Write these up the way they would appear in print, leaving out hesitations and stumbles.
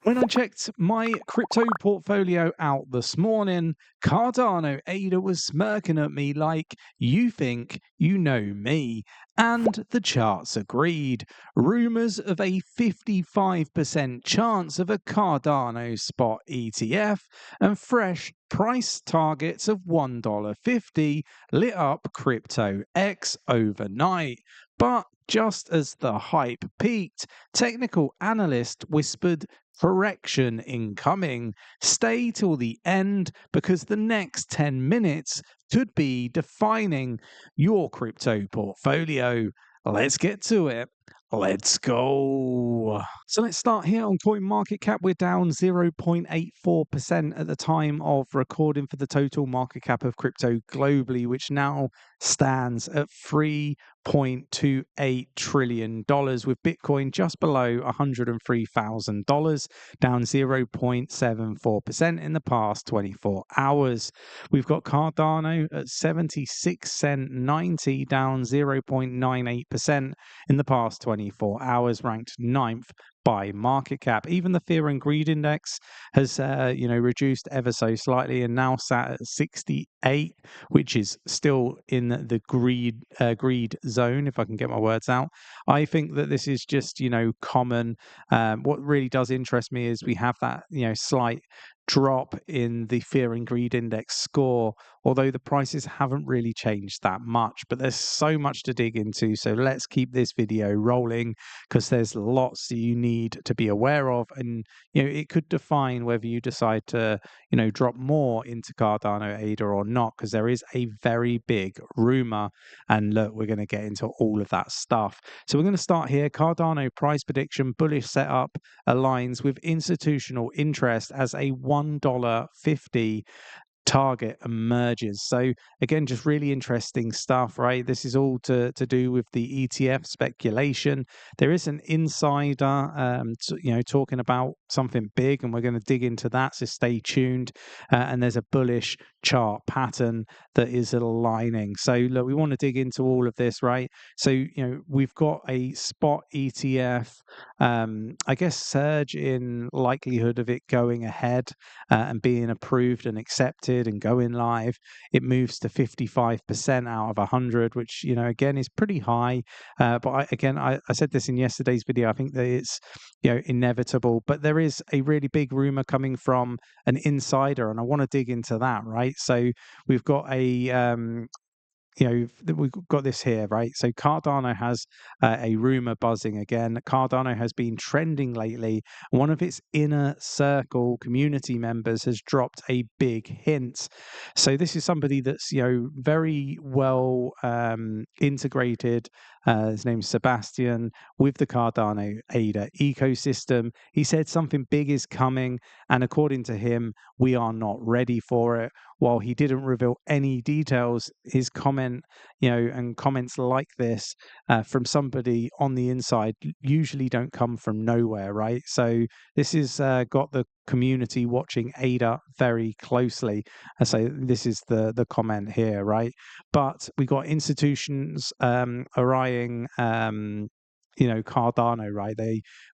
When I checked my crypto portfolio out this morning, Cardano ADA was smirking at me like, "You think you know me." And the charts agreed. Rumors of a 55% chance of a Cardano spot ETF and fresh price targets of $1.50 lit up crypto X overnight. But just as the hype peaked, technical analyst whispered correction incoming. Stay till the end because the next 10 minutes could be defining your crypto portfolio. Let's get to it. Let's go. So let's start here on CoinMarketCap. We're down 0.84% at the time of recording for the total market cap of crypto globally, which now stands at $3.28 trillion, with Bitcoin just below $103,000, down 0.74% in the past 24 hours. We've got Cardano at 76 cent 90, down 0.98% in the past 24 hours, ranked 9th by market cap. Even the fear and greed index has reduced ever so slightly and now sat at 68, which is still in the greed zone, if I can get my words out. I think that this is just common. What really does interest me is we have that slight drop in the fear and greed index score, although the prices haven't really changed that much. But there's so much to dig into, so let's keep this video rolling because there's lots that you need to be aware of, and it could define whether you decide to drop more into Cardano ADA or not, because there is a very big rumor, and look, we're going to get into all of that stuff. So we're going to start here. Cardano price prediction bullish setup aligns with institutional interest as a $1.50 target emerges. So again, just really interesting stuff, right? This is all to do with the ETF speculation. There is an insider talking about something big, and we're going to dig into that, so stay tuned. And there's a bullish chart pattern that is aligning. So look, we want to dig into all of this, right? So we've got a spot ETF, I guess surge in likelihood of it going ahead and being approved and accepted and going live. It moves to 55% out of 100, which again is pretty high. But I said this in yesterday's video. I think that it's inevitable, but there is a really big rumor coming from an insider, and I want to dig into that, right? So we've got we've got this here, right? So Cardano has a rumor buzzing again. Cardano has been trending lately. One of its inner circle community members has dropped a big hint. So this is somebody that's very well integrated. His name's Sebastian, with the Cardano ADA ecosystem. He said something big is coming, and according to him, we are not ready for it. While he didn't reveal any details, his comment, and comments like this from somebody on the inside usually don't come from nowhere, right? So this has got the community watching ADA very closely. So this is the comment here, right? But we got institutions eyeing Cardano, right?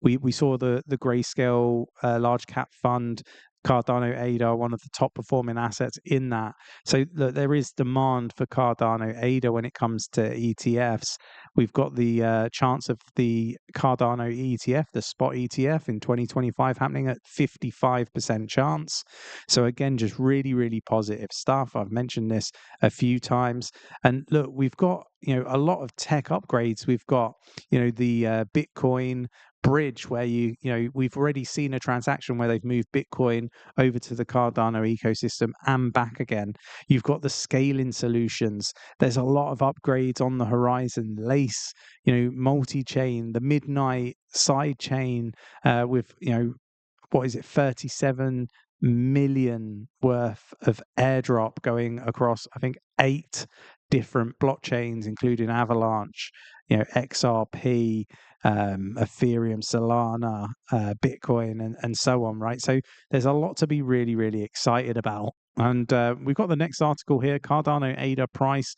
We saw the grayscale large cap fund, Cardano ADA, one of the top performing assets in that. So look, there is demand for Cardano ADA when it comes to ETFs. We've got the chance of the Cardano ETF, the spot ETF in 2025 happening at 55% chance. So again, just really, really positive stuff. I've mentioned this a few times. And look, we've got a lot of tech upgrades. We've got the Bitcoin bridge where we've already seen a transaction where they've moved Bitcoin over to the Cardano ecosystem and back again. You've got the scaling solutions. There's a lot of upgrades on the horizon. Lace, multi-chain, the Midnight side chain with 37 million worth of airdrop going across, I think, 8 different blockchains, including Avalanche, XRP, Ethereum, Solana, Bitcoin, and so on, right? So there's a lot to be really, really excited about. And we've got the next article here. Cardano ADA price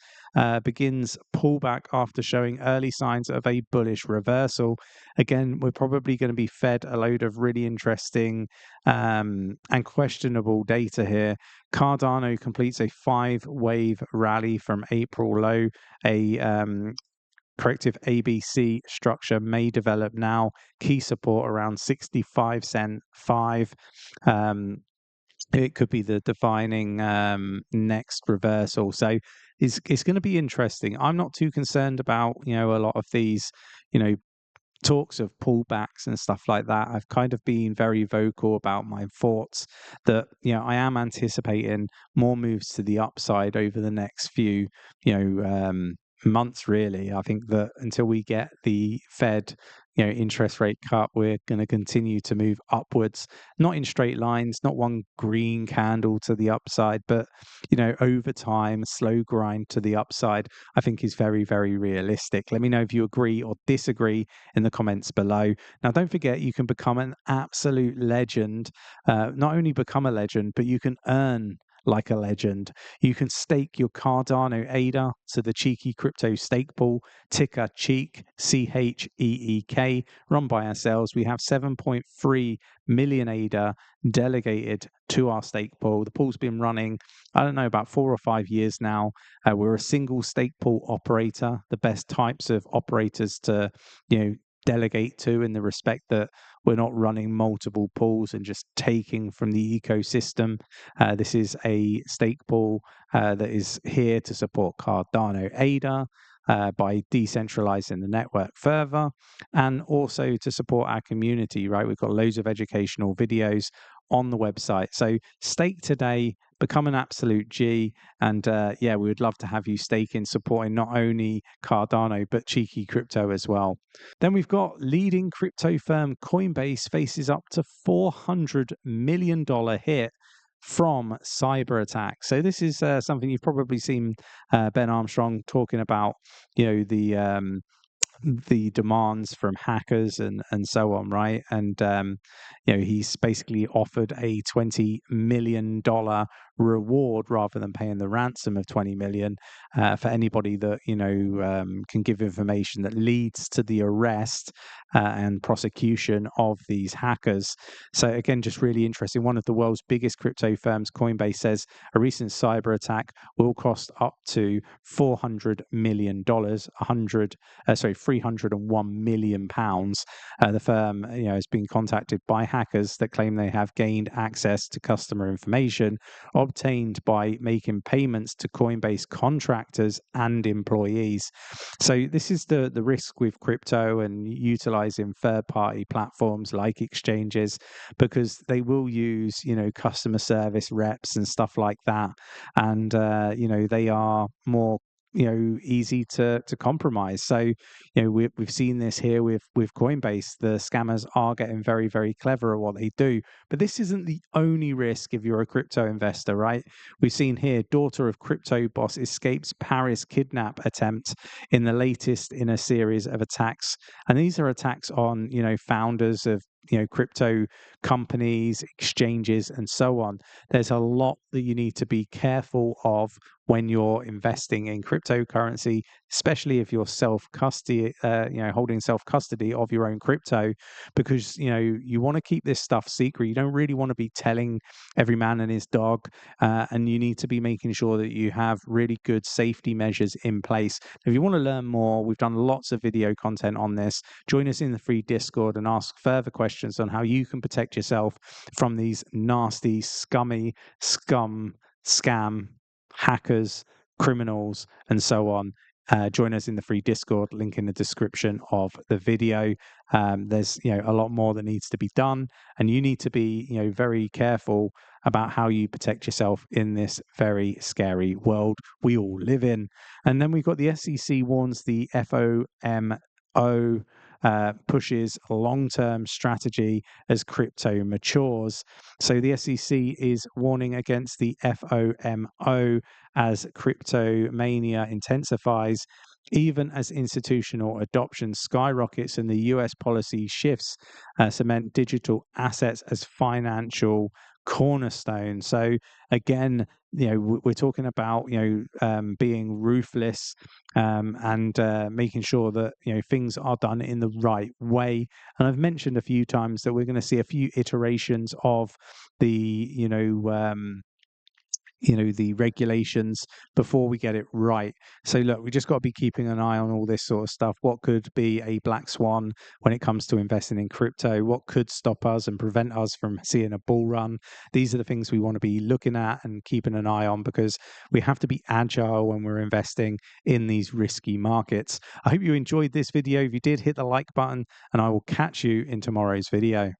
begins pullback after showing early signs of a bullish reversal. Again, we're probably going to be fed a load of really interesting and questionable data here. Cardano completes a 5-wave rally from April low. A corrective ABC structure may develop now. Key support around 65 cent 5. It could be the defining next reversal. So it's going to be interesting. I'm not too concerned about, a lot of these, talks of pullbacks and stuff like that. I've kind of been very vocal about my thoughts that, I am anticipating more moves to the upside over the next few, months, really. I think that until we get the Fed, interest rate cut, we're going to continue to move upwards, not in straight lines, not one green candle to the upside, but, over time, slow grind to the upside, I think is very, very realistic. Let me know if you agree or disagree in the comments below. Now, don't forget, you can become an absolute legend. Not only become a legend, but you can earn like a legend. You can stake your Cardano ADA to the cheeky crypto stake pool, ticker CHEEK, CHEEK, run by ourselves. We have 7.3 million ADA delegated to our stake pool. The pool's been running, I don't know, about 4 or 5 years now. We're a single stake pool operator, the best types of operators to, delegate to, in the respect that we're not running multiple pools and just taking from the ecosystem. This is a stake pool that is here to support Cardano ADA by decentralizing the network further, and also to support our community, right? We've got loads of educational videos on the website. So stake today, become an absolute G, and we would love to have you staking, supporting not only Cardano but cheeky crypto as well. Then we've got leading crypto firm Coinbase faces up to $400 million hit from cyber attack. So this is something you've probably seen Ben Armstrong talking about, the demands from hackers and so on, right? And he's basically offered a $20 million reward rather than paying the ransom of 20 million for anybody that can give information that leads to the arrest and prosecution of these hackers. So again, just really interesting. One of the world's biggest crypto firms, Coinbase, says a recent cyber attack will cost up to $400 million, 301 million pounds. The firm, has been contacted by hackers that claim they have gained access to customer information obtained by making payments to Coinbase contractors and employees. So this is the risk with crypto and utilizing third-party platforms like exchanges, because they will use, customer service reps and stuff like that. And, they are more easy to compromise. So we've seen this here with Coinbase. The scammers are getting very, very clever at what they do, but this isn't the only risk if you're a crypto investor, right? We've seen here, daughter of crypto boss escapes Paris kidnap attempt in the latest in a series of attacks, and these are attacks on founders of crypto companies, exchanges, and so on. There's a lot that you need to be careful of when you're investing in cryptocurrency, especially if you're self-custody, holding self-custody of your own crypto, because you want to keep this stuff secret. You don't really want to be telling every man and his dog, and you need to be making sure that you have really good safety measures in place. If you want to learn more, we've done lots of video content on this. Join us in the free Discord and ask further questions on how you can protect yourself from these nasty, scam, hackers, criminals, and so on. Join us in the free Discord, link in the description of the video. There's a lot more that needs to be done, and you need to be very careful about how you protect yourself in this very scary world we all live in. And then we've got the SEC warns the FOMO pushes long-term strategy as crypto matures. So the SEC is warning against the FOMO as crypto mania intensifies. Even as institutional adoption skyrockets and the US policy shifts cement digital assets as financial cornerstone. So again, we're talking about being ruthless and making sure that things are done in the right way. And I've mentioned a few times that we're going to see a few iterations of the the regulations before we get it right. So look, we just got to be keeping an eye on all this sort of stuff. What could be a black swan when it comes to investing in crypto? What could stop us and prevent us from seeing a bull run? These are the things we want to be looking at and keeping an eye on, because we have to be agile when we're investing in these risky markets. I hope you enjoyed this video. If you did, hit the like button, and I will catch you in tomorrow's video.